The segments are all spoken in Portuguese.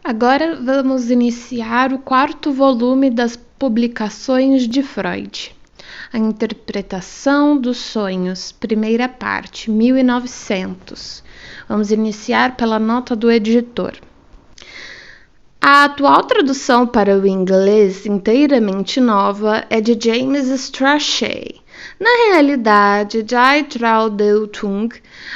Agora vamos iniciar o 4º volume das publicações de Freud. A interpretação dos sonhos, primeira parte, 1900. Vamos iniciar pela nota do editor. A atual tradução para o inglês, inteiramente nova, é de James Strachey. Na realidade, Die Traudeutung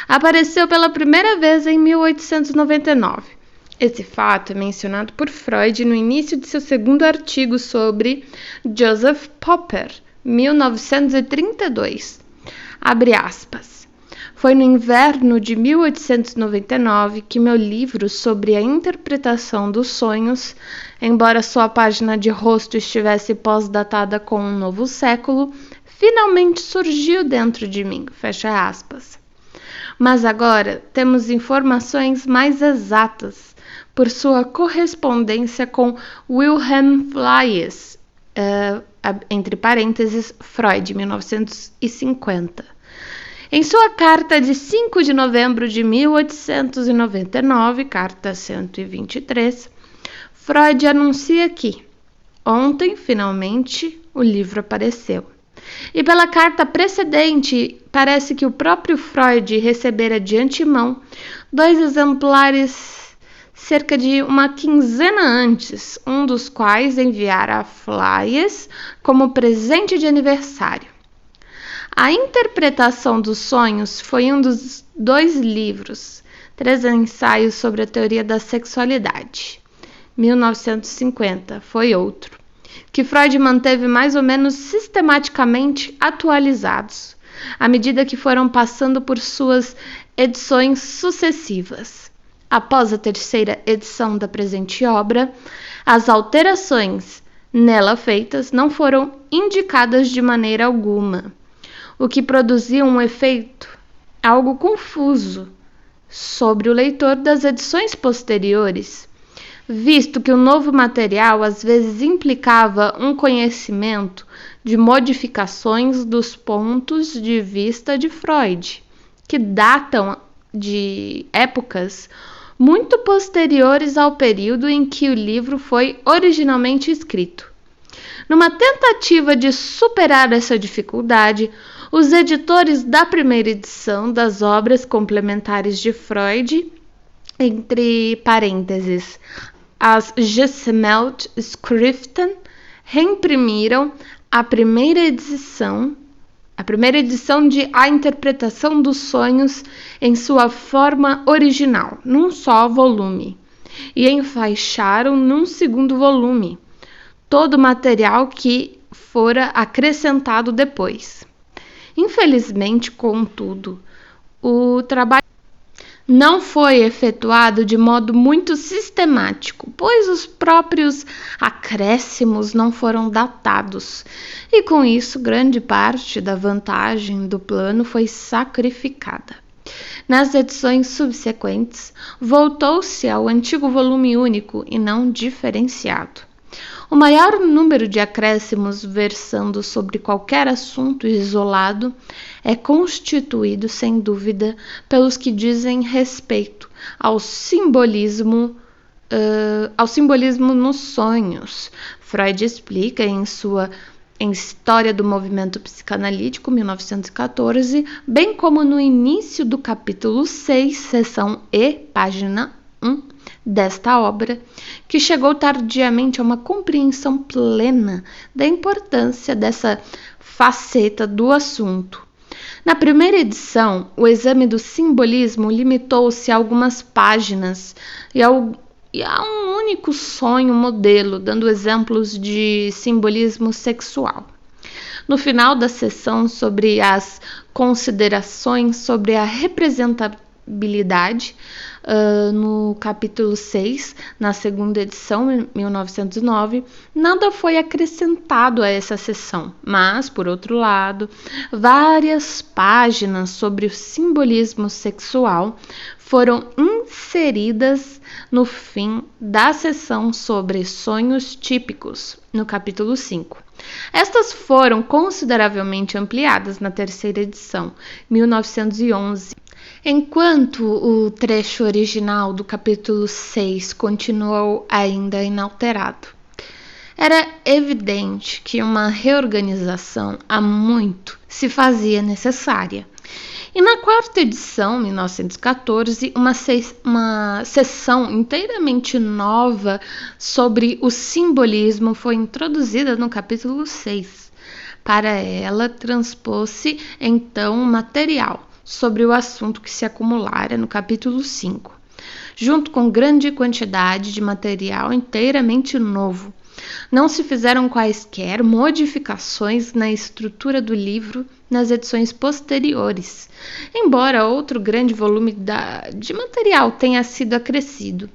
apareceu pela primeira vez em 1899. Esse fato é mencionado por Freud no início de seu segundo artigo sobre Joseph Popper, 1932. Abre aspas. Foi no inverno de 1899 que meu livro sobre a interpretação dos sonhos, embora sua página de rosto estivesse pós-datada com um novo século, finalmente surgiu dentro de mim. Fecha aspas. Mas agora temos informações mais exatas por sua correspondência com Wilhelm Fliess, entre parênteses, Freud, 1950. Em sua carta de 5 de novembro de 1899, carta 123, Freud anuncia que, ontem, finalmente, o livro apareceu. E pela carta precedente, parece que o próprio Freud recebera de antemão 2 exemplares cerca de uma quinzena antes, um dos quais enviara a Fliess como presente de aniversário. A interpretação dos sonhos foi um dos 2 livros, 3 ensaios sobre a teoria da sexualidade, 1950, foi outro, que Freud manteve mais ou menos sistematicamente atualizados, à medida que foram passando por suas edições sucessivas. Após a 3ª edição da presente obra, as alterações nela feitas não foram indicadas de maneira alguma, o que produzia um efeito algo confuso sobre o leitor das edições posteriores, visto que o novo material às vezes implicava um conhecimento de modificações dos pontos de vista de Freud, que datam de épocas muito posteriores ao período em que o livro foi originalmente escrito. Numa tentativa de superar essa dificuldade, os editores da primeira edição das obras complementares de Freud, entre parênteses, as Gesammeltschriften, reimprimiram a primeira edição de A Interpretação dos Sonhos em sua forma original, num só volume, e enfaixaram num 2º volume todo o material que fora acrescentado depois. Infelizmente, contudo, o trabalho não foi efetuado de modo muito sistemático, pois os próprios acréscimos não foram datados, e com isso grande parte da vantagem do plano foi sacrificada. Nas edições subsequentes, voltou-se ao antigo volume único e não diferenciado. O maior número de acréscimos versando sobre qualquer assunto isolado é constituído, sem dúvida, pelos que dizem respeito ao simbolismo nos sonhos. Freud explica em sua História do Movimento Psicanalítico, 1914, bem como no início do capítulo 6, seção E, página 1, desta obra, que chegou tardiamente a uma compreensão plena da importância dessa faceta do assunto. Na primeira edição, o exame do simbolismo limitou-se a algumas páginas e a um único sonho modelo, dando exemplos de simbolismo sexual. No final da sessão sobre as considerações sobre a representabilidade, no capítulo 6, na segunda edição, 1909, nada foi acrescentado a essa seção, mas, por outro lado, várias páginas sobre o simbolismo sexual foram inseridas no fim da seção sobre sonhos típicos, no capítulo 5. Estas foram consideravelmente ampliadas na terceira edição, 1911, Enquanto o trecho original do capítulo 6 continuou ainda inalterado, era evidente que uma reorganização há muito se fazia necessária. E na quarta edição, 1914, uma seção inteiramente nova sobre o simbolismo foi introduzida no capítulo 6. Para ela, transpôs-se então o material sobre o assunto que se acumulara no capítulo 5, junto com grande quantidade de material inteiramente novo. Não se fizeram quaisquer modificações na estrutura do livro nas edições posteriores, embora outro grande volume de material tenha sido acrescido,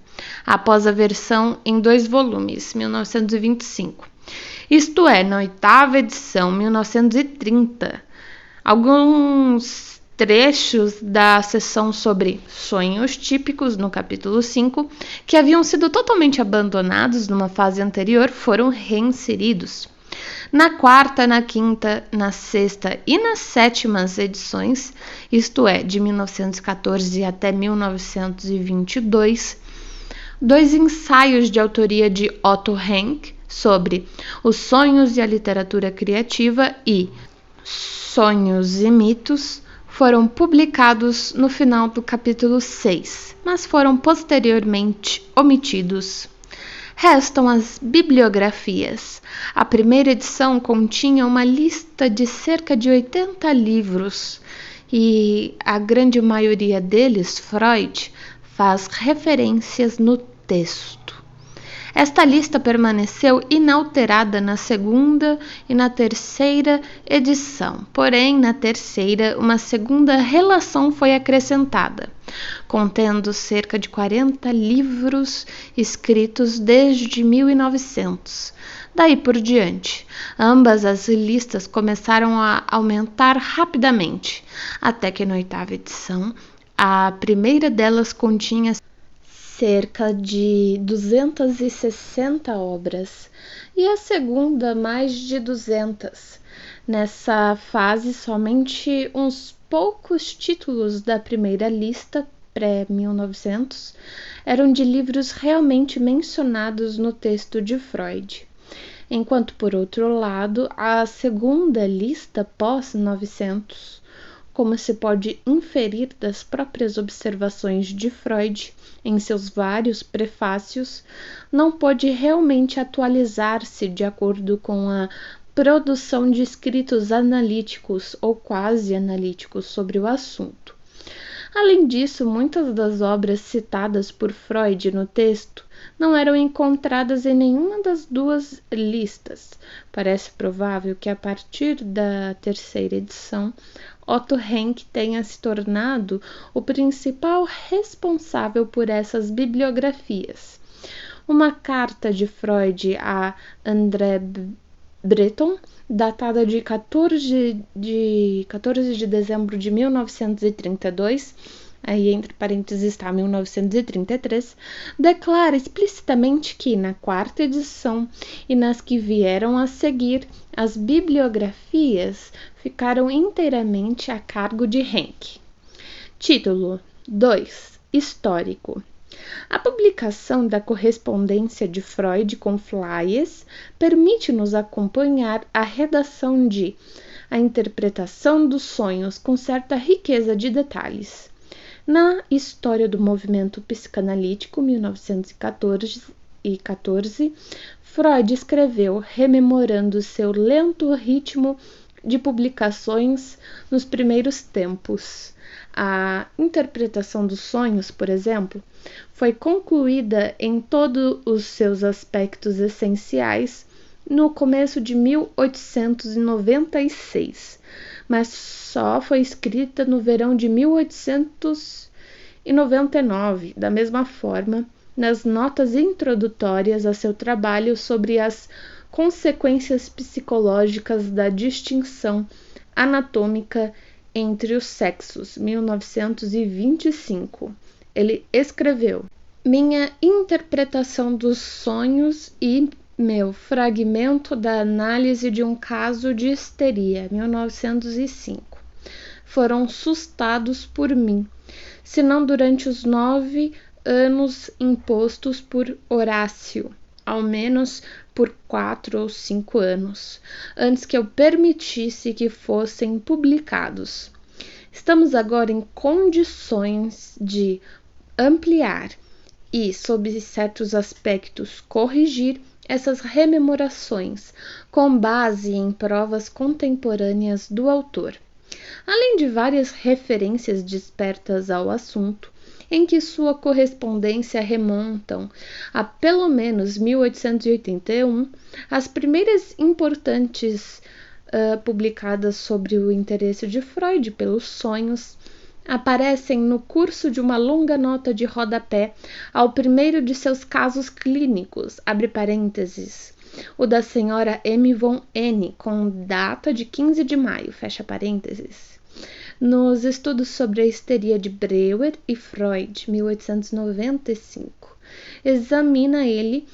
após a versão em 2 volumes, 1925. Isto é, na 8ª edição, 1930, alguns trechos da seção sobre sonhos típicos no capítulo 5, que haviam sido totalmente abandonados numa fase anterior, foram reinseridos. Na 4ª, na 5ª, na 6ª e nas 7ª edições, isto é, de 1914 até 1922, 2 ensaios de autoria de Otto Henk sobre os sonhos e a literatura criativa e Sonhos e Mitos foram publicados no final do capítulo 6, mas foram posteriormente omitidos. Restam as bibliografias. A primeira edição continha uma lista de cerca de 80 livros, e a grande maioria deles, Freud, faz referências no texto. Esta lista permaneceu inalterada na 2ª e na 3ª edição, porém, na 3ª, uma segunda relação foi acrescentada, contendo cerca de 40 livros escritos desde 1900. Daí por diante, ambas as listas começaram a aumentar rapidamente, até que na 8ª edição, a primeira delas continha cerca de 260 obras, e a segunda mais de 200. Nessa fase, somente uns poucos títulos da primeira lista, pré-1900, eram de livros realmente mencionados no texto de Freud, enquanto, por outro lado, a segunda lista pós-900, como se pode inferir das próprias observações de Freud em seus vários prefácios, não pôde realmente atualizar-se de acordo com a produção de escritos analíticos ou quase analíticos sobre o assunto. Além disso, muitas das obras citadas por Freud no texto não eram encontradas em nenhuma das 2 listas. Parece provável que a partir da 3ª edição, Otto Henk tenha se tornado o principal responsável por essas bibliografias. Uma carta de Freud a André Breton, datada de 14 de dezembro de 1932, aí entre parênteses está 1933, declara explicitamente que na 4ª edição e nas que vieram a seguir, as bibliografias ficaram inteiramente a cargo de Henk. Título 2. Histórico. A publicação da correspondência de Freud com Flies permite-nos acompanhar a redação de A Interpretação dos Sonhos com certa riqueza de detalhes. Na História do Movimento Psicanalítico, 1914, Freud escreveu rememorando seu lento ritmo de publicações nos primeiros tempos. A Interpretação dos Sonhos, por exemplo, foi concluída em todos os seus aspectos essenciais no começo de 1896, mas só foi escrita no verão de 1899. Da mesma forma, nas notas introdutórias a seu trabalho sobre as consequências psicológicas da distinção anatômica entre os sexos, 1925, ele escreveu: Minha interpretação dos sonhos e meu fragmento da análise de um caso de histeria, 1905, foram sustados por mim, senão durante os 9 anos impostos por Horácio, ao menos por 4 ou 5 anos, antes que eu permitisse que fossem publicados. Estamos agora em condições de ampliar e, sob certos aspectos, corrigir essas rememorações com base em provas contemporâneas do autor, além de várias referências despertas ao assunto, em que sua correspondência remontam a pelo menos 1881, as primeiras importantes publicadas sobre o interesse de Freud pelos sonhos aparecem no curso de uma longa nota de rodapé ao primeiro de seus casos clínicos, abre parênteses, o da senhora M. von N., com data de 15 de maio, fecha parênteses. Nos estudos sobre a histeria de Breuer e Freud, 1895, examina ele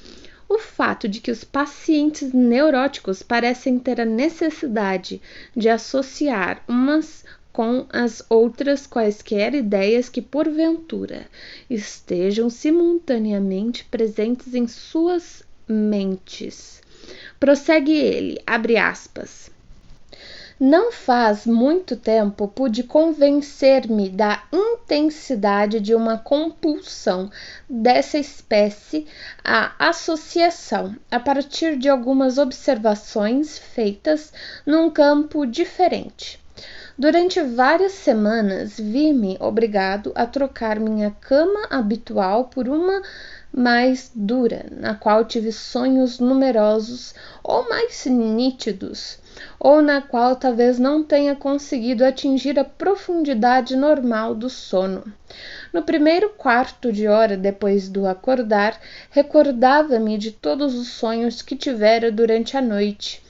o fato de que os pacientes neuróticos parecem ter a necessidade de associar umas com as outras quaisquer ideias que porventura estejam simultaneamente presentes em suas mentes. Prossegue ele, abre aspas. Não faz muito tempo pude convencer-me da intensidade de uma compulsão dessa espécie à associação, a partir de algumas observações feitas num campo diferente. Durante várias semanas vi-me obrigado a trocar minha cama habitual por uma mais dura, na qual tive sonhos numerosos ou mais nítidos, ou na qual talvez não tenha conseguido atingir a profundidade normal do sono. No primeiro quarto de hora depois do acordar, recordava-me de todos os sonhos que tivera durante a noite,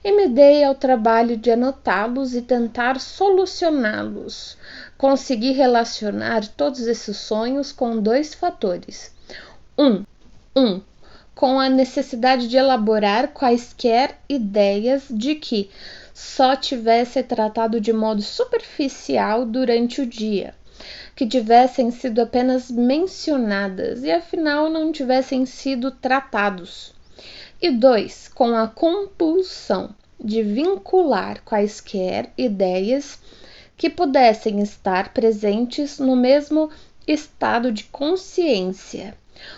e me dei ao trabalho de anotá-los e tentar solucioná-los. Consegui relacionar todos esses sonhos com 2 fatores. Com a necessidade de elaborar quaisquer ideias de que só tivesse tratado de modo superficial durante o dia, que tivessem sido apenas mencionadas e afinal não tivessem sido tratados. E 2, com a compulsão de vincular quaisquer ideias que pudessem estar presentes no mesmo estado de consciência.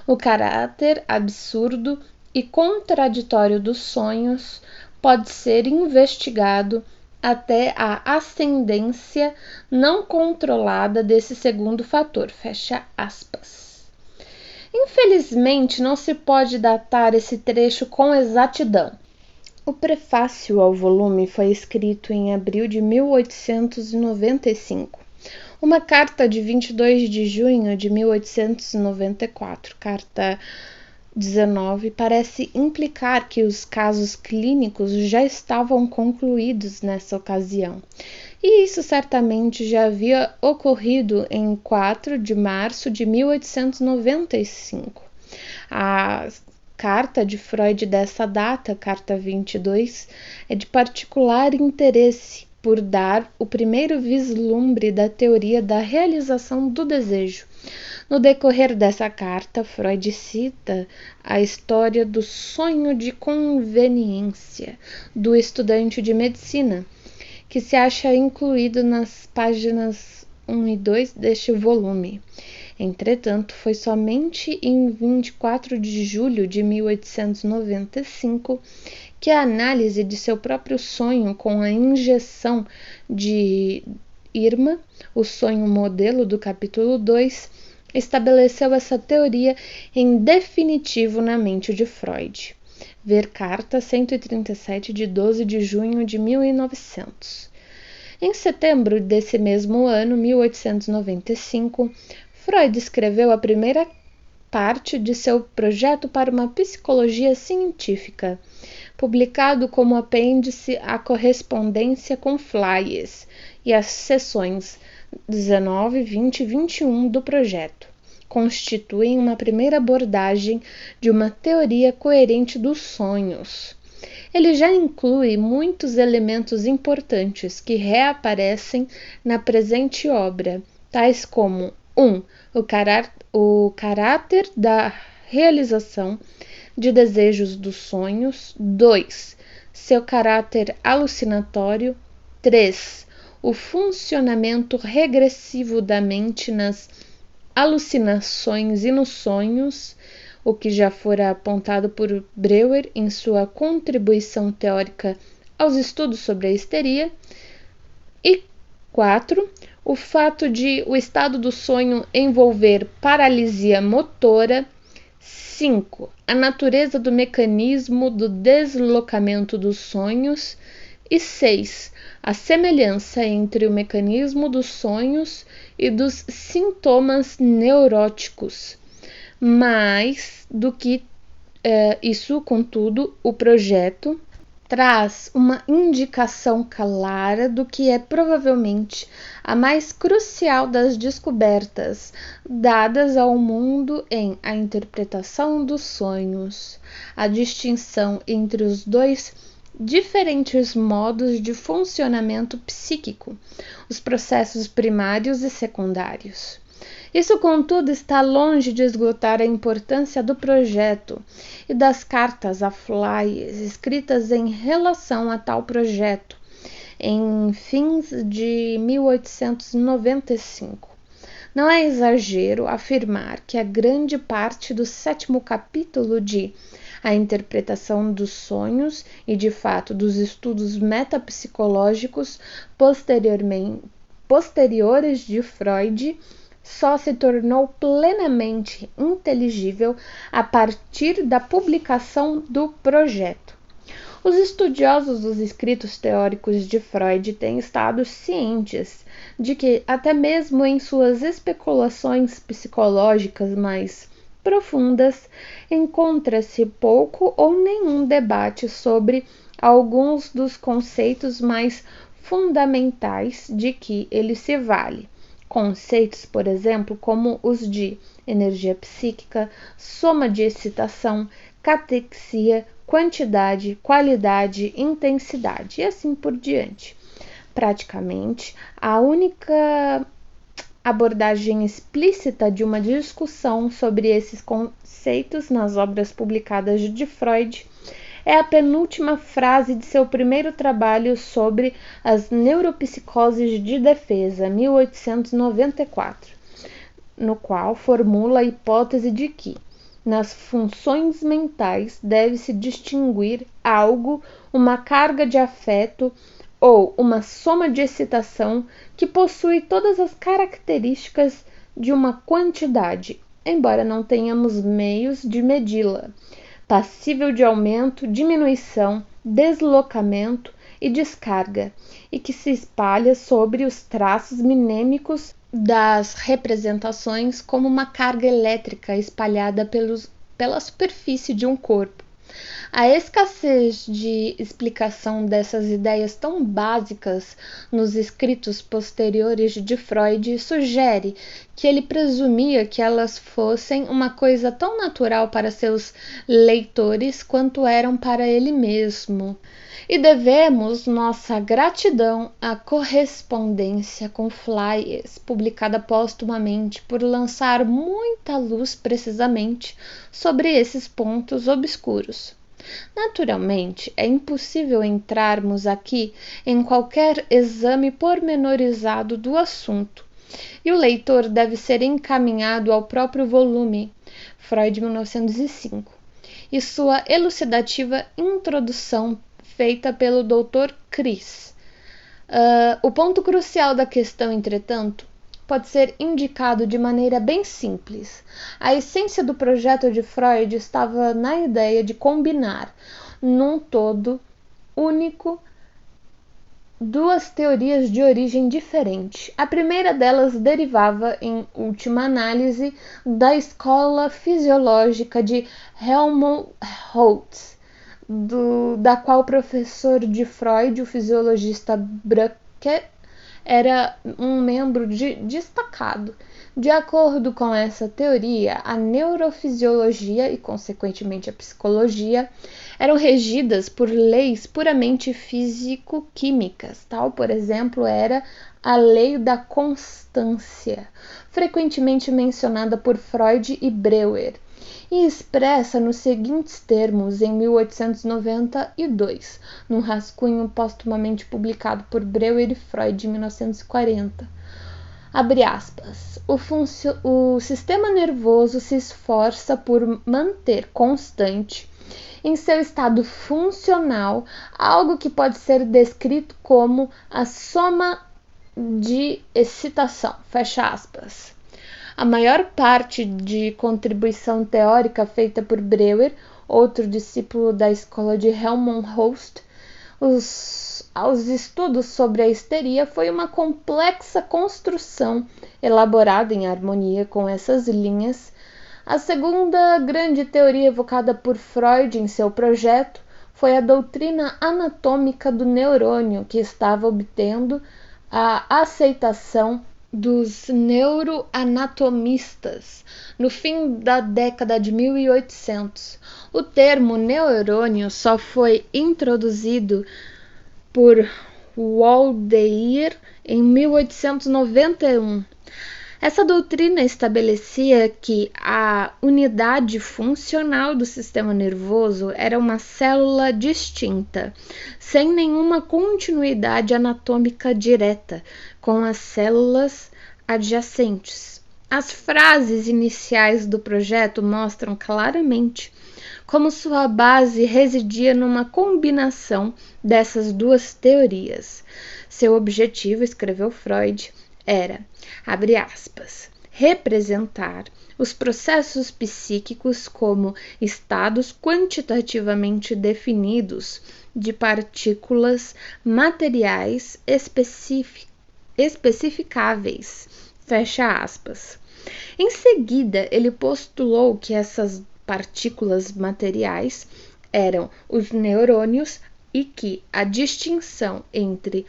O caráter absurdo e contraditório dos sonhos pode ser investigado até a ascendência não controlada desse segundo fator, fecha aspas. Infelizmente, não se pode datar esse trecho com exatidão. O prefácio ao volume foi escrito em abril de 1895. Uma carta de 22 de junho de 1894, carta 19, parece implicar que os casos clínicos já estavam concluídos nessa ocasião. E isso certamente já havia ocorrido em 4 de março de 1895. A carta de Freud dessa data, carta 22, é de particular interesse por dar o primeiro vislumbre da teoria da realização do desejo. No decorrer dessa carta, Freud cita a história do sonho de conveniência do estudante de medicina, que se acha incluído nas páginas 1 e 2 deste volume. Entretanto, foi somente em 24 de julho de 1895 que a análise de seu próprio sonho com a injeção de Irma, o sonho modelo do capítulo 2, estabeleceu essa teoria em definitivo na mente de Freud. Ver carta 137 de 12 de junho de 1900. Em setembro desse mesmo ano, 1895, Freud escreveu a primeira parte de seu projeto para uma psicologia científica, publicado como apêndice à correspondência com Flies e às seções 19, 20 e 21 do projeto. Constituem uma primeira abordagem de uma teoria coerente dos sonhos. Ele já inclui muitos elementos importantes que reaparecem na presente obra tais como 1. O caráter da realização de desejos dos sonhos. 2. Seu caráter alucinatório. 3. O funcionamento regressivo da mente nas alucinações e nos sonhos, o que já fora apontado por Breuer em sua contribuição teórica aos estudos sobre a histeria. E 4. O fato de o estado do sonho envolver paralisia motora. 5. A natureza do mecanismo do deslocamento dos sonhos. E 6. A semelhança entre o mecanismo dos sonhos e dos sintomas neuróticos. Mais do que isso, contudo, o projeto traz uma indicação clara do que é provavelmente a mais crucial das descobertas dadas ao mundo em A Interpretação dos Sonhos, a distinção entre os dois diferentes modos de funcionamento psíquico, os processos primários e secundários. Isso, contudo, está longe de esgotar a importância do projeto e das cartas a Flies escritas em relação a tal projeto em fins de 1895. Não é exagero afirmar que a grande parte do 7º capítulo de A Interpretação dos Sonhos e, de fato, dos estudos metapsicológicos posteriores de Freud só se tornou plenamente inteligível a partir da publicação do projeto. Os estudiosos dos escritos teóricos de Freud têm estado cientes de que, até mesmo em suas especulações psicológicas mais profundas, encontra-se pouco ou nenhum debate sobre alguns dos conceitos mais fundamentais de que ele se vale. Conceitos, por exemplo, como os de energia psíquica, soma de excitação, catexia, quantidade, qualidade, intensidade e assim por diante. Praticamente, a única abordagem explícita de uma discussão sobre esses conceitos nas obras publicadas de Freud é a penúltima frase de seu primeiro trabalho sobre as neuropsicoses de defesa, 1894, no qual formula a hipótese de que, nas funções mentais, deve-se distinguir algo, uma carga de afeto ou uma soma de excitação que possui todas as características de uma quantidade, embora não tenhamos meios de medi-la, passível de aumento, diminuição, deslocamento e descarga, e que se espalha sobre os traços mnêmicos das representações como uma carga elétrica espalhada pela superfície de um corpo. A escassez de explicação dessas ideias tão básicas nos escritos posteriores de Freud sugere que ele presumia que elas fossem uma coisa tão natural para seus leitores quanto eram para ele mesmo. E devemos nossa gratidão à correspondência com Flies, publicada póstumamente, por lançar muita luz precisamente sobre esses pontos obscuros. Naturalmente, é impossível entrarmos aqui em qualquer exame pormenorizado do assunto, e o leitor deve ser encaminhado ao próprio volume, Freud 1905, e sua elucidativa introdução feita pelo Dr. Chris. O ponto crucial da questão, entretanto, pode ser indicado de maneira bem simples. A essência do projeto de Freud estava na ideia de combinar, num todo único, duas teorias de origem diferente. A primeira delas derivava, em última análise, da escola fisiológica de Helmholtz, da qual o professor de Freud, o fisiologista Brücke, era um membro destacado. De acordo com essa teoria, a neurofisiologia e, consequentemente, a psicologia eram regidas por leis puramente físico-químicas. Tal, por exemplo, era a lei da constância, frequentemente mencionada por Freud e Breuer, e expressa nos seguintes termos em 1892, num rascunho póstumamente publicado por Breuer e Freud em 1940. Abre aspas. O sistema nervoso se esforça por manter constante em seu estado funcional algo que pode ser descrito como a soma de excitação. Fecha aspas. A maior parte de contribuição teórica feita por Breuer, outro discípulo da escola de Helmholtz, aos estudos sobre a histeria foi uma complexa construção elaborada em harmonia com essas linhas. A segunda grande teoria evocada por Freud em seu projeto foi a doutrina anatômica do neurônio, que estava obtendo a aceitação dos neuroanatomistas no fim da década de 1800. O termo neurônio só foi introduzido por Waldeyer em 1891. Essa doutrina estabelecia que a unidade funcional do sistema nervoso era uma célula distinta, sem nenhuma continuidade anatômica direta com as células adjacentes. As frases iniciais do projeto mostram claramente como sua base residia numa combinação dessas duas teorias. Seu objetivo, escreveu Freud, era, abre aspas, representar os processos psíquicos como estados quantitativamente definidos de partículas materiais especificáveis, fecha aspas. Em seguida, ele postulou que essas partículas materiais eram os neurônios e que a distinção entre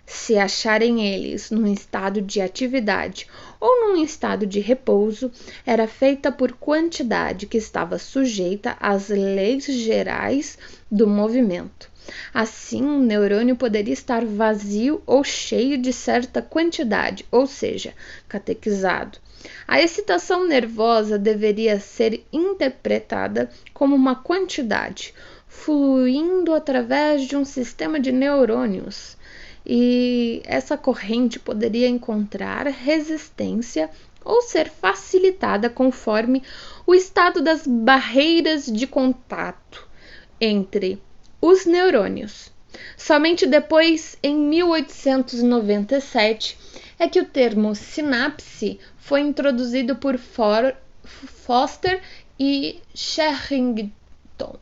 se acharem eles num estado de atividade ou num estado de repouso era feita por quantidade que estava sujeita às leis gerais do movimento. Assim, um neurônio poderia estar vazio ou cheio de certa quantidade, ou seja, catequizado. A excitação nervosa deveria ser interpretada como uma quantidade, fluindo através de um sistema de neurônios. E essa corrente poderia encontrar resistência ou ser facilitada conforme o estado das barreiras de contato entre os neurônios. Somente depois, em 1897, é que o termo sinapse foi introduzido por Foster e Sherrington.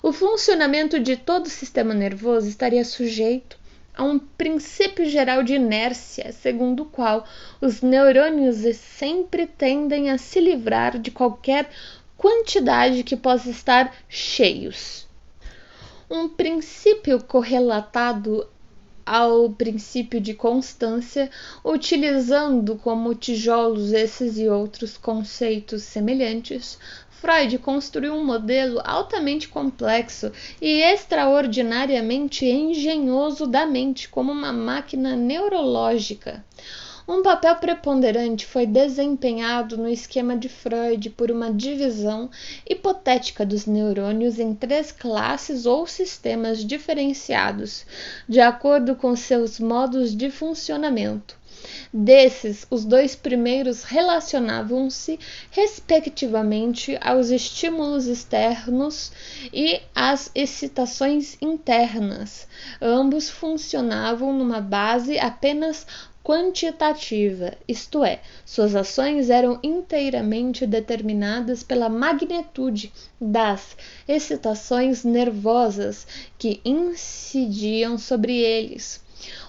O funcionamento de todo o sistema nervoso estaria sujeito a um princípio geral de inércia, segundo o qual os neurônios sempre tendem a se livrar de qualquer quantidade que possa estar cheios. Um princípio correlatado ao princípio de constância, utilizando como tijolos esses e outros conceitos semelhantes, Freud construiu um modelo altamente complexo e extraordinariamente engenhoso da mente como uma máquina neurológica. Um papel preponderante foi desempenhado no esquema de Freud por uma divisão hipotética dos neurônios em 3 classes ou sistemas diferenciados, de acordo com seus modos de funcionamento. Desses, os 2 primeiros relacionavam-se, respectivamente, aos estímulos externos e às excitações internas. Ambos funcionavam numa base apenas quantitativa, isto é, suas ações eram inteiramente determinadas pela magnitude das excitações nervosas que incidiam sobre eles.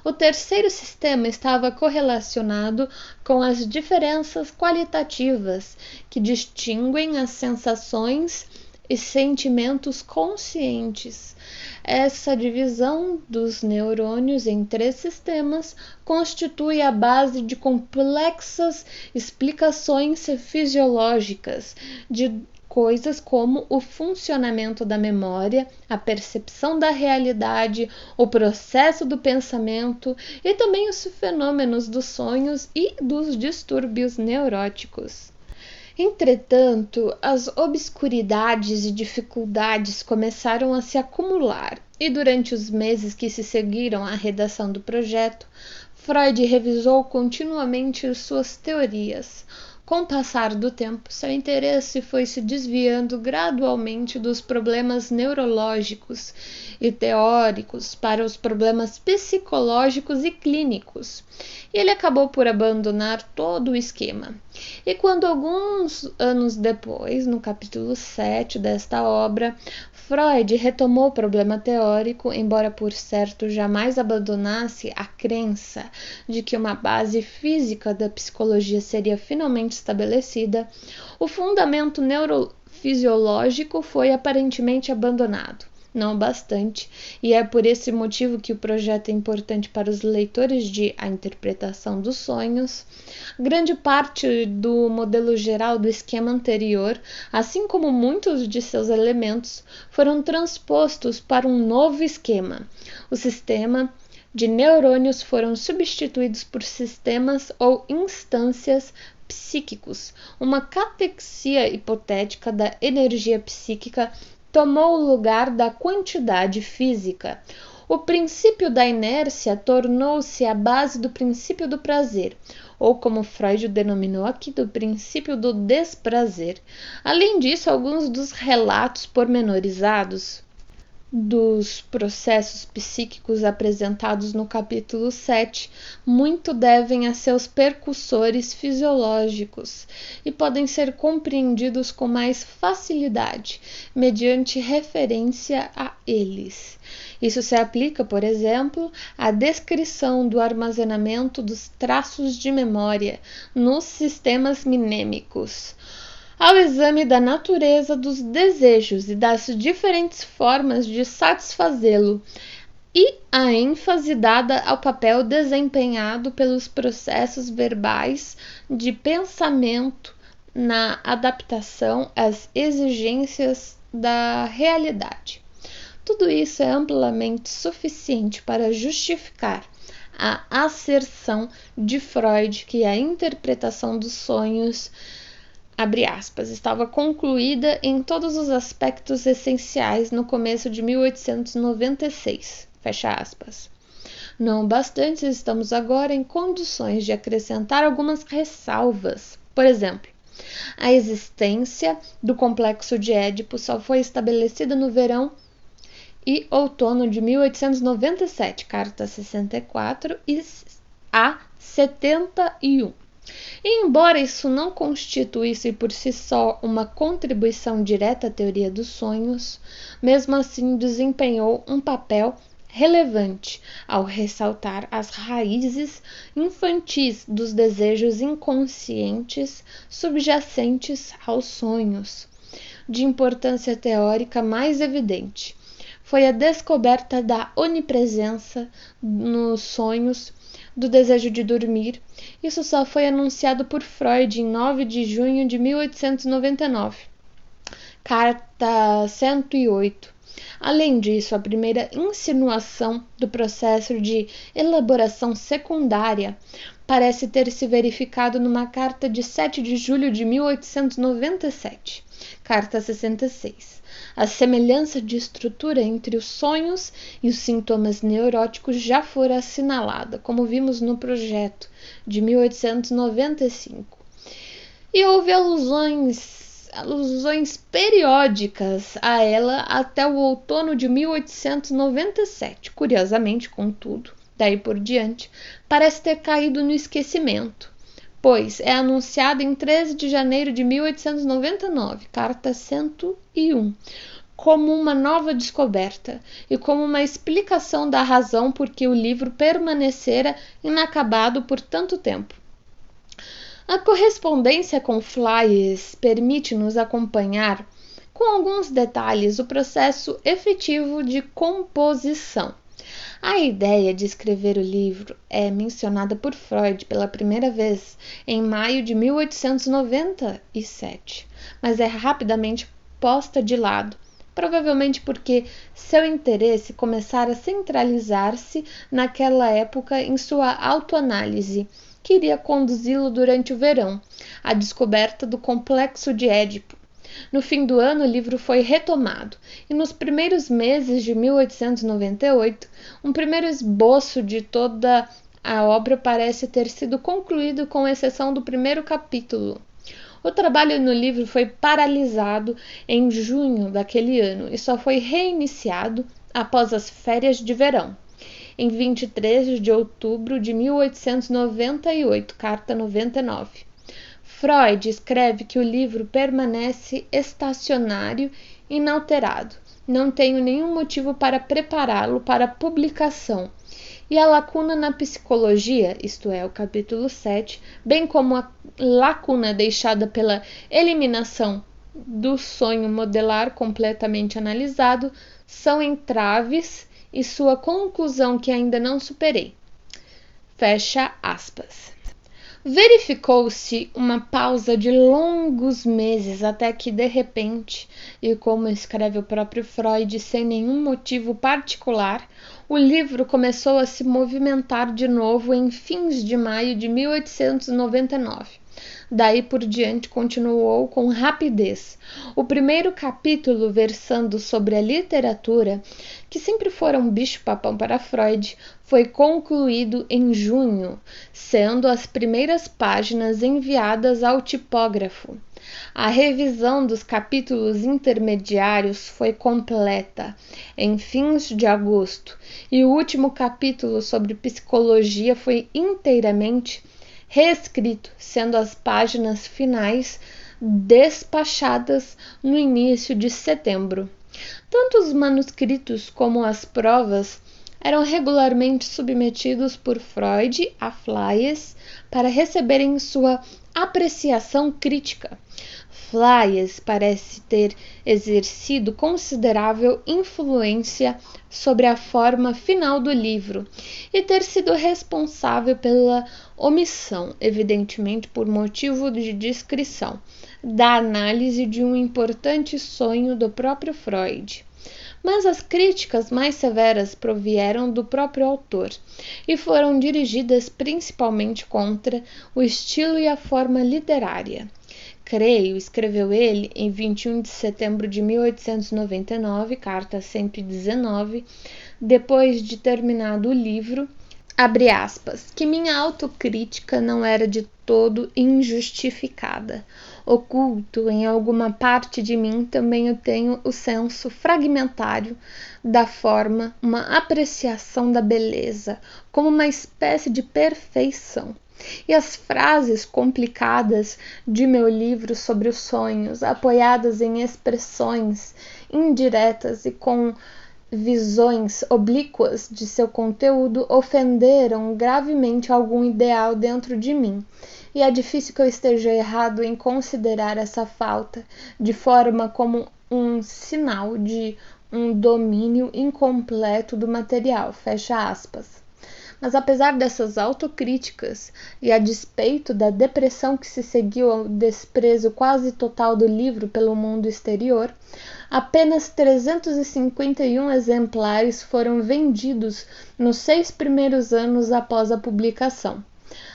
O terceiro sistema estava correlacionado com as diferenças qualitativas que distinguem as sensações e sentimentos conscientes. Essa divisão dos neurônios em 3 sistemas constitui a base de complexas explicações fisiológicas de coisas como o funcionamento da memória, a percepção da realidade, o processo do pensamento e também os fenômenos dos sonhos e dos distúrbios neuróticos. Entretanto, as obscuridades e dificuldades começaram a se acumular, e durante os meses que se seguiram à redação do projeto, Freud revisou continuamente suas teorias. Com o passar do tempo, seu interesse foi se desviando gradualmente dos problemas neurológicos e teóricos para os problemas psicológicos e clínicos. E ele acabou por abandonar todo o esquema. E quando alguns anos depois, no capítulo 7 desta obra, Freud retomou o problema teórico, embora por certo jamais abandonasse a crença de que uma base física da psicologia seria finalmente estabelecida, o fundamento neurofisiológico foi aparentemente abandonado. Não bastante, e é por esse motivo que o projeto é importante para os leitores de A Interpretação dos Sonhos. Grande parte do modelo geral do esquema anterior, assim como muitos de seus elementos, foram transpostos para um novo esquema. O sistema de neurônios foram substituídos por sistemas ou instâncias psíquicos. Uma catexia hipotética da energia psíquica tomou o lugar da quantidade física. O princípio da inércia tornou-se a base do princípio do prazer, ou como Freud denominou aqui, do princípio do desprazer. Além disso, alguns dos relatos pormenorizados dos processos psíquicos apresentados no capítulo 7 muito devem a seus percussores fisiológicos e podem ser compreendidos com mais facilidade mediante referência a eles. Isso se aplica, por exemplo, à descrição do armazenamento dos traços de memória nos sistemas minêmicos, ao exame da natureza dos desejos e das diferentes formas de satisfazê-lo, e a ênfase dada ao papel desempenhado pelos processos verbais de pensamento na adaptação às exigências da realidade. Tudo isso é amplamente suficiente para justificar a asserção de Freud que a interpretação dos sonhos, abre aspas, estava concluída em todos os aspectos essenciais no começo de 1896, fecha aspas. Não obstante, estamos agora em condições de acrescentar algumas ressalvas. Por exemplo, a existência do complexo de Édipo só foi estabelecida no verão e outono de 1897, carta 64 e a 71. E embora isso não constituísse por si só uma contribuição direta à teoria dos sonhos, mesmo assim desempenhou um papel relevante ao ressaltar as raízes infantis dos desejos inconscientes subjacentes aos sonhos. De importância teórica mais evidente foi a descoberta da onipresença nos sonhos do desejo de dormir. Isso só foi anunciado por Freud em 9 de junho de 1899, carta 108. Além disso, a primeira insinuação do processo de elaboração secundária parece ter se verificado numa carta de 7 de julho de 1897, carta 66. A semelhança de estrutura entre os sonhos e os sintomas neuróticos já fora assinalada, como vimos no projeto de 1895. E houve alusões periódicas a ela até o outono de 1897. Curiosamente, contudo, daí por diante, parece ter caído no esquecimento, pois é anunciado em 13 de janeiro de 1899, carta 101, como uma nova descoberta e como uma explicação da razão por que o livro permanecera inacabado por tanto tempo. A correspondência com Flies permite-nos acompanhar com alguns detalhes, o processo efetivo de composição. A ideia de escrever o livro é mencionada por Freud pela primeira vez em maio de 1897, mas é rapidamente posta de lado, provavelmente porque seu interesse começara a centralizar-se naquela época em sua autoanálise, que iria conduzi-lo durante o verão, à descoberta do complexo de Édipo. No fim do ano, o livro foi retomado, e nos primeiros meses de 1898, um primeiro esboço de toda a obra parece ter sido concluído, com exceção do primeiro capítulo. O trabalho no livro foi paralisado em junho daquele ano e só foi reiniciado após as férias de verão, em 23 de outubro de 1898, carta 99. Freud escreve que o livro permanece estacionário, inalterado. Não tenho nenhum motivo para prepará-lo para publicação. E a lacuna na psicologia, isto é, o capítulo 7, bem como a lacuna deixada pela eliminação do sonho modelar completamente analisado, são entraves e sua conclusão que ainda não superei. Fecha aspas. Verificou-se uma pausa de longos meses até que, de repente, e como escreve o próprio Freud, sem nenhum motivo particular, o livro começou a se movimentar de novo em fins de maio de 1899. Daí por diante continuou com rapidez. O primeiro capítulo, versando sobre a literatura, que sempre fora um bicho-papão para Freud, foi concluído em junho, sendo as primeiras páginas enviadas ao tipógrafo. A revisão dos capítulos intermediários foi completa em fins de agosto, e o último capítulo sobre psicologia foi inteiramente reescrito, sendo as páginas finais despachadas no início de setembro. Tanto os manuscritos como as provas eram regularmente submetidos por Freud a Flies para receberem sua apreciação crítica. Flies parece ter exercido considerável influência sobre a forma final do livro e ter sido responsável pela omissão, evidentemente por motivo de discrição, da análise de um importante sonho do próprio Freud. Mas as críticas mais severas provieram do próprio autor e foram dirigidas principalmente contra o estilo e a forma literária. Creio, escreveu ele em 21 de setembro de 1899, carta 119, depois de terminado o livro, abre aspas, que minha autocrítica não era de todo injustificada. Oculto em alguma parte de mim também eu tenho o senso fragmentário da forma, uma apreciação da beleza, como uma espécie de perfeição. E as frases complicadas de meu livro sobre os sonhos, apoiadas em expressões indiretas e com visões oblíquas de seu conteúdo, ofenderam gravemente algum ideal dentro de mim. E é difícil que eu esteja errado em considerar essa falta de forma como um sinal de um domínio incompleto do material. Fecha aspas. Mas apesar dessas autocríticas e a despeito da depressão que se seguiu ao desprezo quase total do livro pelo mundo exterior, apenas 351 exemplares foram vendidos nos 6 primeiros anos após a publicação.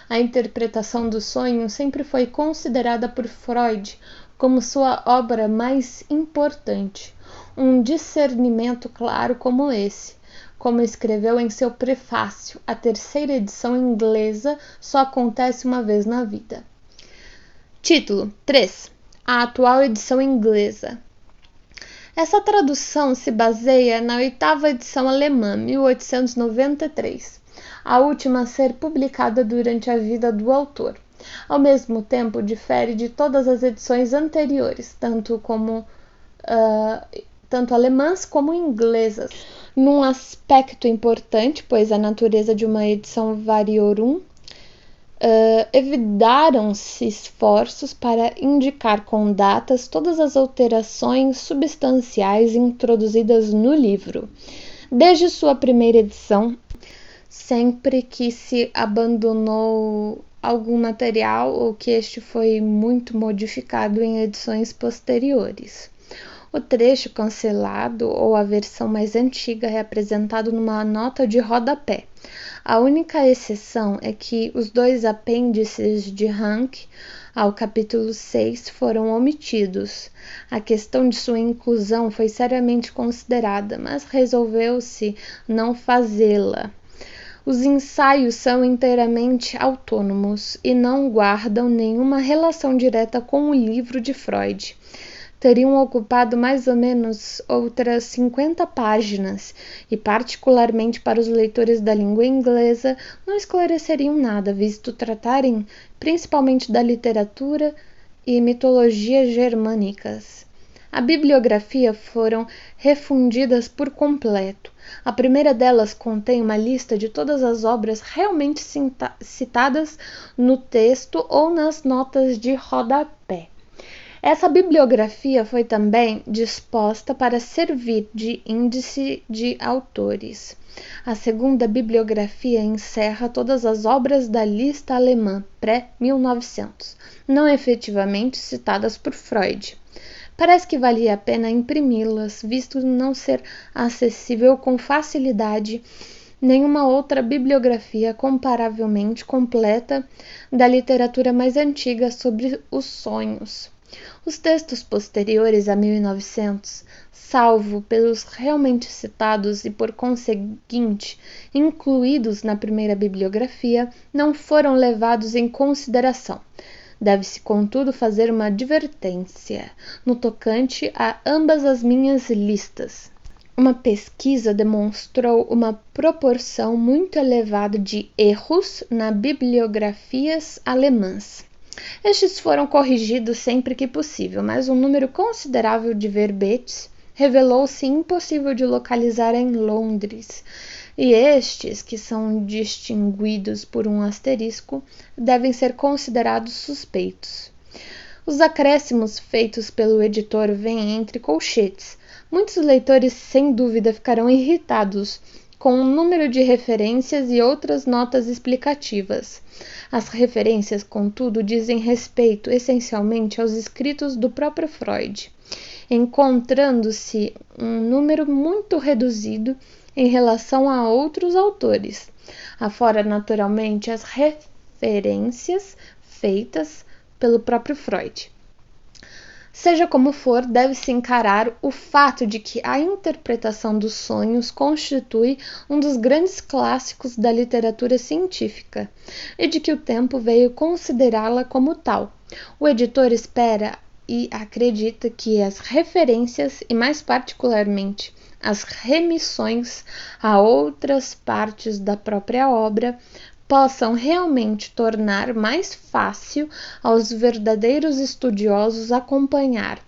A interpretação do sonho sempre foi considerada por Freud como sua obra mais importante. Um discernimento claro como esse, como escreveu em seu prefácio, a terceira edição inglesa só acontece uma vez na vida. Título 3. A atual edição inglesa. Essa tradução se baseia na 8ª edição alemã, 1893, a última a ser publicada durante a vida do autor. Ao mesmo tempo, difere de todas as edições anteriores, tanto alemãs como inglesas, num aspecto importante, pois a natureza de uma edição variorum evitaram-se esforços para indicar com datas todas as alterações substanciais introduzidas no livro. Desde sua primeira edição, sempre que se abandonou algum material ou que este foi muito modificado em edições posteriores. O trecho cancelado ou a versão mais antiga é apresentado numa nota de rodapé. A única exceção é que os 2 apêndices de Hank ao capítulo 6 foram omitidos. A questão de sua inclusão foi seriamente considerada, mas resolveu-se não fazê-la. Os ensaios são inteiramente autônomos e não guardam nenhuma relação direta com o livro de Freud. Teriam ocupado mais ou menos outras 50 páginas e, particularmente para os leitores da língua inglesa, não esclareceriam nada, visto tratarem principalmente da literatura e mitologia germânicas. A bibliografia foram refundidas por completo. A primeira delas contém uma lista de todas as obras realmente citadas no texto ou nas notas de rodapé. Essa bibliografia foi também disposta para servir de índice de autores. A segunda bibliografia encerra todas as obras da lista alemã pré-1900, não efetivamente citadas por Freud. Parece que valia a pena imprimi-las, visto não ser acessível com facilidade nenhuma outra bibliografia comparavelmente completa da literatura mais antiga sobre os sonhos. Os textos posteriores a 1900, salvo pelos realmente citados e, por conseguinte, incluídos na primeira bibliografia, não foram levados em consideração. Deve-se, contudo, fazer uma advertência no tocante a ambas as minhas listas. Uma pesquisa demonstrou uma proporção muito elevada de erros nas bibliografias alemãs. Estes foram corrigidos sempre que possível, mas um número considerável de verbetes revelou-se impossível de localizar em Londres, e estes, que são distinguidos por um asterisco, devem ser considerados suspeitos. Os acréscimos feitos pelo editor vêm entre colchetes. Muitos leitores, sem dúvida, ficarão irritados com o número de referências e outras notas explicativas. As referências, contudo, dizem respeito essencialmente aos escritos do próprio Freud, encontrando-se um número muito reduzido em relação a outros autores, afora naturalmente as referências feitas pelo próprio Freud. Seja como for, deve-se encarar o fato de que a interpretação dos sonhos constitui um dos grandes clássicos da literatura científica e de que o tempo veio considerá-la como tal. O editor espera e acredita que as referências, e mais particularmente as remissões a outras partes da própria obra, possam realmente tornar mais fácil aos verdadeiros estudiosos acompanhar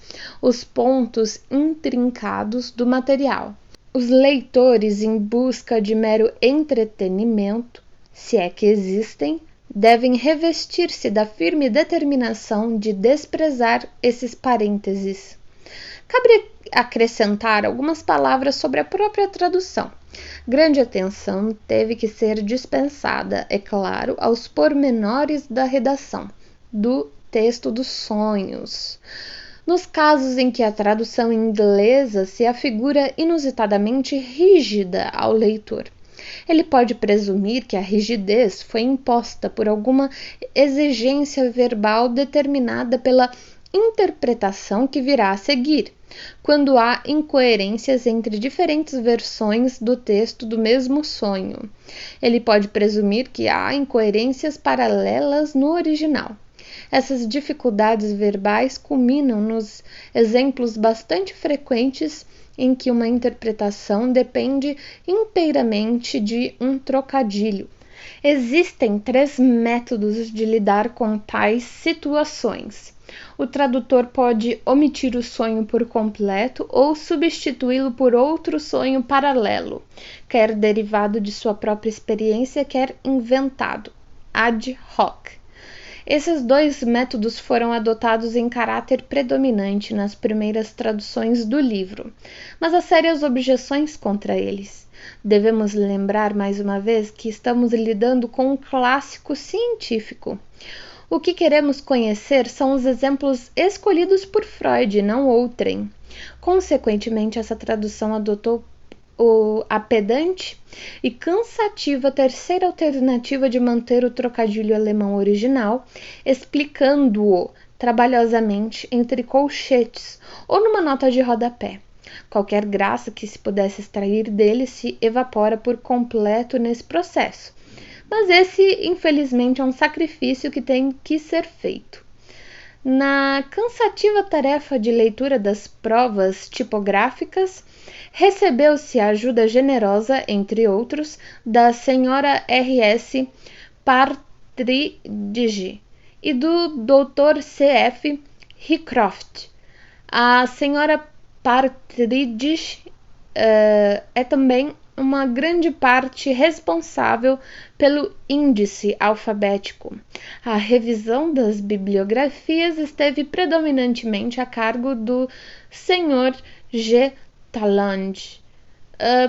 os pontos intrincados do material. Os leitores, em busca de mero entretenimento, se é que existem, devem revestir-se da firme determinação de desprezar esses parênteses. Cabe acrescentar algumas palavras sobre a própria tradução. Grande atenção teve que ser dispensada, é claro, aos pormenores da redação do texto dos sonhos. Nos casos em que a tradução inglesa se afigura inusitadamente rígida ao leitor, ele pode presumir que a rigidez foi imposta por alguma exigência verbal determinada pela interpretação que virá a seguir, quando há incoerências entre diferentes versões do texto do mesmo sonho. Ele pode presumir que há incoerências paralelas no original. Essas dificuldades verbais culminam nos exemplos bastante frequentes em que uma interpretação depende inteiramente de um trocadilho. Existem 3 métodos de lidar com tais situações. O tradutor pode omitir o sonho por completo ou substituí-lo por outro sonho paralelo, quer derivado de sua própria experiência, quer inventado. ad hoc. Esses dois métodos foram adotados em caráter predominante nas primeiras traduções do livro, mas há sérias objeções contra eles. Devemos lembrar mais uma vez que estamos lidando com um clássico científico. O que queremos conhecer são os exemplos escolhidos por Freud, não outrem. Consequentemente, essa tradução adotou a pedante e cansativa terceira alternativa de manter o trocadilho alemão original, explicando-o trabalhosamente entre colchetes ou numa nota de rodapé. Qualquer graça que se pudesse extrair dele se evapora por completo nesse processo. Mas esse, infelizmente, é um sacrifício que tem que ser feito. Na cansativa tarefa de leitura das provas tipográficas, recebeu-se a ajuda generosa, entre outros, da senhora R.S. Partridge e do Dr. C.F. Rycroft. A senhora Partridge é também uma grande parte responsável pelo índice alfabético. A revisão das bibliografias esteve predominantemente a cargo do Sr. G. Talland.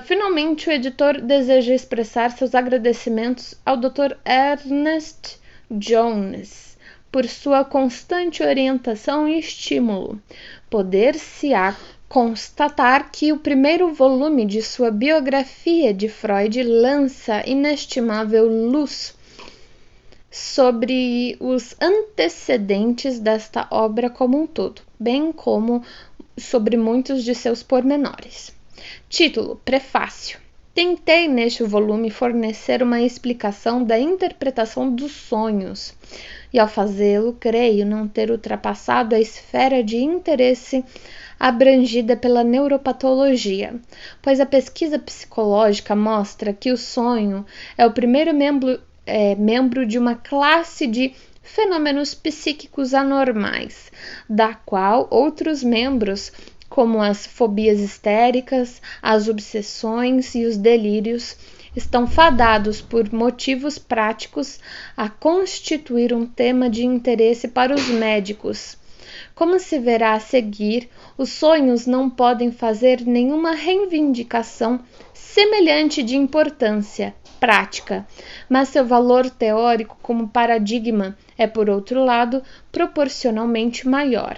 Finalmente, o editor deseja expressar seus agradecimentos ao Dr. Ernest Jones por sua constante orientação e estímulo. Poder-se-á constatar que o primeiro volume de sua biografia de Freud lança inestimável luz sobre os antecedentes desta obra como um todo, bem como sobre muitos de seus pormenores. Título: Prefácio. Tentei neste volume fornecer uma explicação da interpretação dos sonhos, e ao fazê-lo, creio não ter ultrapassado a esfera de interesse abrangida pela neuropatologia, pois a pesquisa psicológica mostra que o sonho é o primeiro membro de uma classe de fenômenos psíquicos anormais, da qual outros membros, como as fobias histéricas, as obsessões e os delírios, estão fadados por motivos práticos a constituir um tema de interesse para os médicos. Como se verá a seguir, os sonhos não podem fazer nenhuma reivindicação semelhante de importância prática, mas seu valor teórico como paradigma é, por outro lado, proporcionalmente maior.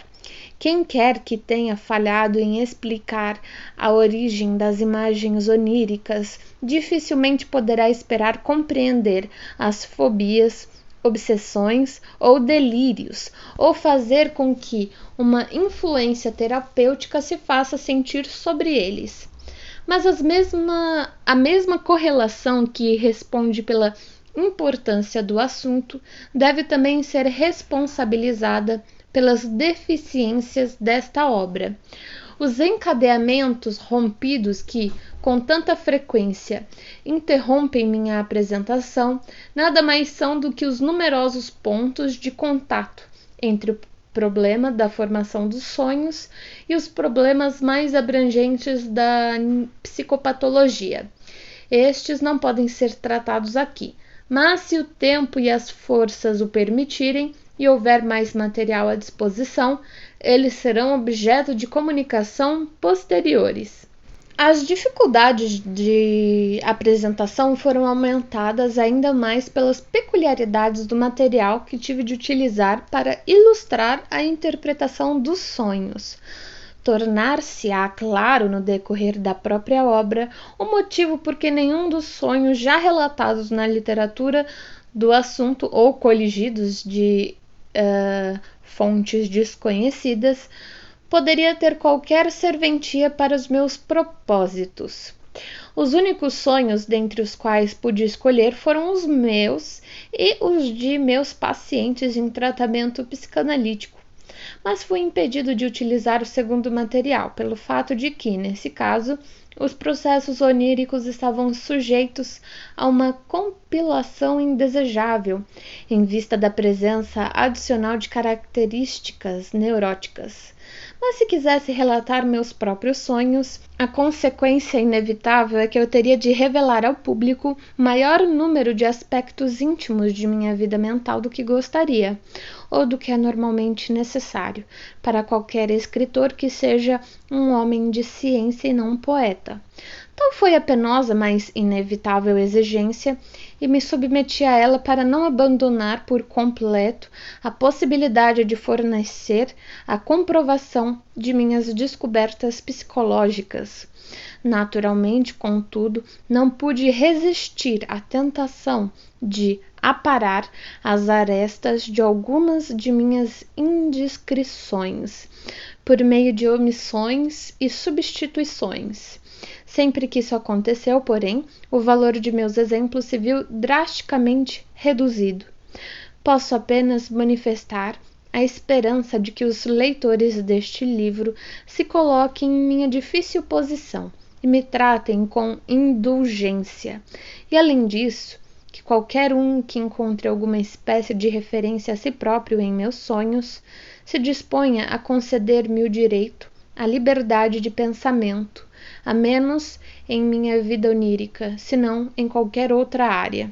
Quem quer que tenha falhado em explicar a origem das imagens oníricas, dificilmente poderá esperar compreender as fobias, obsessões ou delírios, ou fazer com que uma influência terapêutica se faça sentir sobre eles. Mas a mesma correlação que responde pela importância do assunto deve também ser responsabilizada pelas deficiências desta obra. Os encadeamentos rompidos que, com tanta frequência, interrompem minha apresentação, nada mais são do que os numerosos pontos de contato entre o problema da formação dos sonhos e os problemas mais abrangentes da psicopatologia. Estes não podem ser tratados aqui, mas se o tempo e as forças o permitirem e houver mais material à disposição, eles serão objeto de comunicação posteriores. As dificuldades de apresentação foram aumentadas ainda mais pelas peculiaridades do material que tive de utilizar para ilustrar a interpretação dos sonhos. Tornar-se-á claro no decorrer da própria obra o motivo por que nenhum dos sonhos já relatados na literatura do assunto ou coligidos de fontes desconhecidas poderia ter qualquer serventia para os meus propósitos. Os únicos sonhos dentre os quais pude escolher foram os meus e os de meus pacientes em tratamento psicanalítico, mas fui impedido de utilizar o segundo material, pelo fato de que, nesse caso, os processos oníricos estavam sujeitos a uma compilação indesejável, em vista da presença adicional de características neuróticas. Mas se quisesse relatar meus próprios sonhos, a consequência inevitável é que eu teria de revelar ao público maior número de aspectos íntimos de minha vida mental do que gostaria, ou do que é normalmente necessário para qualquer escritor que seja um homem de ciência e não um poeta. Tal foi a penosa, mas inevitável exigência, e me submeti a ela para não abandonar por completo a possibilidade de fornecer a comprovação de minhas descobertas psicológicas. Naturalmente, contudo, não pude resistir à tentação de aparar as arestas de algumas de minhas indiscrições, por meio de omissões e substituições. Sempre que isso aconteceu, porém, o valor de meus exemplos se viu drasticamente reduzido. Posso apenas manifestar a esperança de que os leitores deste livro se coloquem em minha difícil posição e me tratem com indulgência. E, além disso, que qualquer um que encontre alguma espécie de referência a si próprio em meus sonhos se disponha a conceder-me o direito à liberdade de pensamento, a menos em minha vida onírica, senão em qualquer outra área.